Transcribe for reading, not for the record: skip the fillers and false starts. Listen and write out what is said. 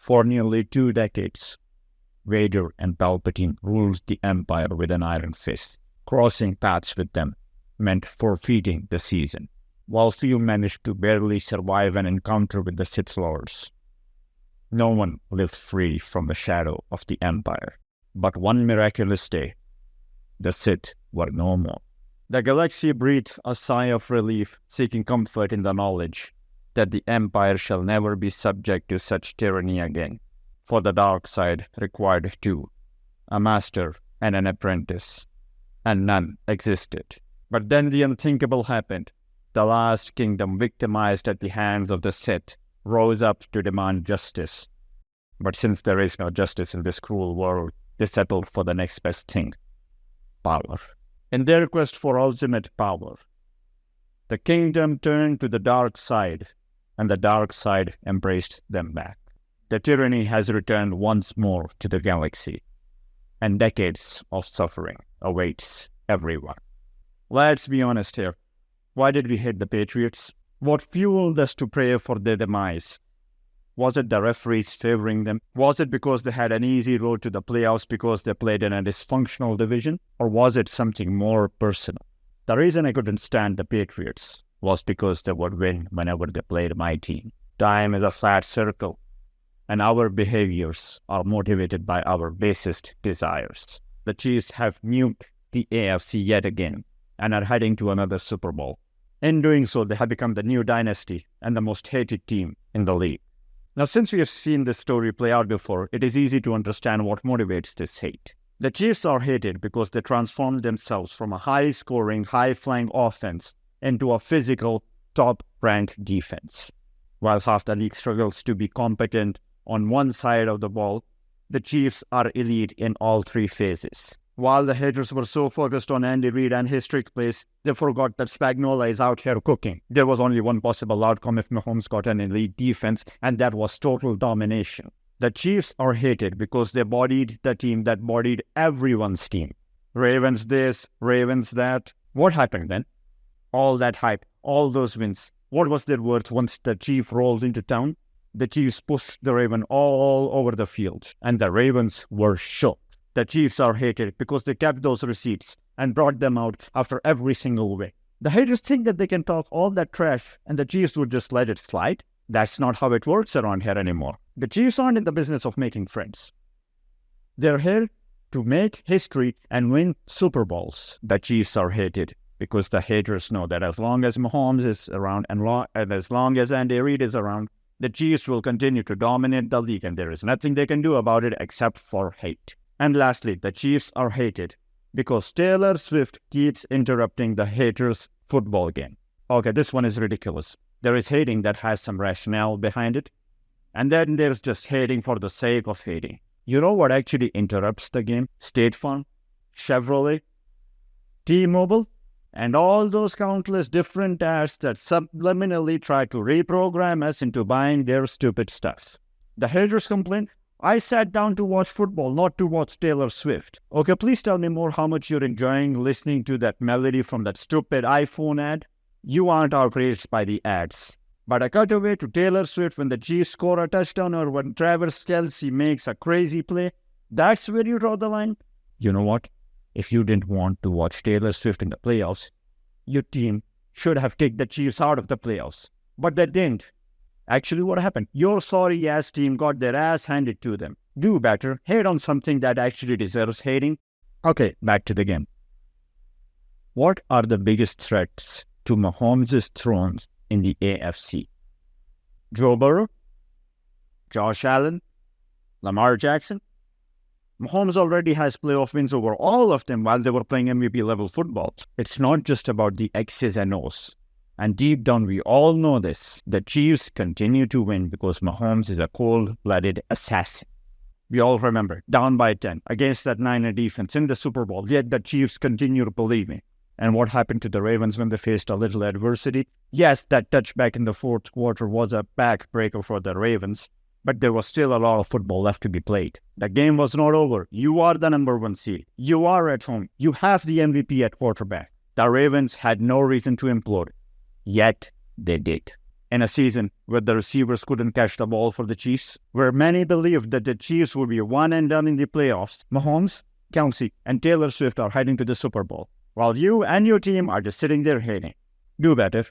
For nearly 2 decades, Vader and Palpatine ruled the Empire with an iron fist. Crossing paths with them meant forfeiting the season, while few managed to barely survive an encounter with the Sith Lords. No one lived free from the shadow of the Empire. But one miraculous day, the Sith were no more. The galaxy breathed a sigh of relief, seeking comfort in the knowledge that the Empire shall never be subject to such tyranny again. For the dark side required two, a master and an apprentice, and none existed. But then the unthinkable happened. The last kingdom, victimized at the hands of the Sith, rose up to demand justice. But since there is no justice in this cruel world, they settled for the next best thing: power. In their quest for ultimate power, the kingdom turned to the dark side, and the dark side embraced them back. The tyranny has returned once more to the galaxy, and decades of suffering awaits everyone. Let's be honest here. Why did we hate the Patriots? What fueled us to pray for their demise? Was it the referees favoring them? Was it because they had an easy road to the playoffs because they played in a dysfunctional division? Or was it something more personal? The reason I couldn't stand the Patriots was because they would win whenever they played my team. Time is a flat circle, and our behaviors are motivated by our basest desires. The Chiefs have nuked the AFC yet again and are heading to another Super Bowl. In doing so, they have become the new dynasty and the most hated team in the league. Now, since we have seen this story play out before, it is easy to understand what motivates this hate. The Chiefs are hated because they transformed themselves from a high-scoring, high-flying offense into a physical, top-ranked defense. While half the league struggles to be competent on one side of the ball, the Chiefs are elite in all three phases. While the haters were so focused on Andy Reid and his trick plays, they forgot that Spagnuolo is out here cooking. There was only one possible outcome if Mahomes got an elite defense, and that was total domination. The Chiefs are hated because they bodied the team that bodied everyone's team. Ravens this, Ravens that. What happened then? All that hype, all those wins. What was their worth once the Chief rolled into town? The Chiefs pushed the Raven all over the field, and the Ravens were shocked. The Chiefs are hated because they kept those receipts and brought them out after every single win. The haters think that they can talk all that trash and the Chiefs would just let it slide. That's not how it works around here anymore. The Chiefs aren't in the business of making friends. They're here to make history and win Super Bowls. The Chiefs are hated because the haters know that as long as Mahomes is around and as long as Andy Reid is around, the Chiefs will continue to dominate the league, and there is nothing they can do about it except for hate. And lastly, the Chiefs are hated because Taylor Swift keeps interrupting the haters' football game. Okay, this one is ridiculous. There is hating that has some rationale behind it, and then there's just hating for the sake of hating. You know what actually interrupts the game? State Farm, Chevrolet, T-Mobile, and all those countless different ads that subliminally try to reprogram us into buying their stupid stuff. The haters complain, I sat down to watch football, not to watch Taylor Swift. Okay, please tell me more how much you're enjoying listening to that melody from that stupid iPhone ad. You aren't outraged by the ads. But a cutaway to Taylor Swift when the Chiefs score a touchdown or when Travis Kelce makes a crazy play, that's where you draw the line. You know what? If you didn't want to watch Taylor Swift in the playoffs, your team should have kicked the Chiefs out of the playoffs. But they didn't. Actually, what happened? Your sorry-ass team got their ass handed to them. Do better. Hate on something that actually deserves hating. Okay, back to the game. What are the biggest threats to Mahomes' throne in the AFC? Joe Burrow? Josh Allen? Lamar Jackson? Mahomes already has playoff wins over all of them while they were playing MVP-level football. It's not just about the X's and O's. And deep down, we all know this. The Chiefs continue to win because Mahomes is a cold-blooded assassin. We all remember, down by 10 against that Niner defense in the Super Bowl, yet the Chiefs continue believing. And what happened to the Ravens when they faced a little adversity? Yes, that touchback in the fourth quarter was a backbreaker for the Ravens, but there was still a lot of football left to be played. The game was not over. You are the number one seed. You are at home. You have the MVP at quarterback. The Ravens had no reason to implode. Yet they did. in a season where the receivers couldn't catch the ball for the Chiefs, where many believed that the Chiefs would be one and done in the playoffs. Mahomes, Kelsey, and Taylor Swift are heading to the Super Bowl, while you and your team are just sitting there hating. Do better.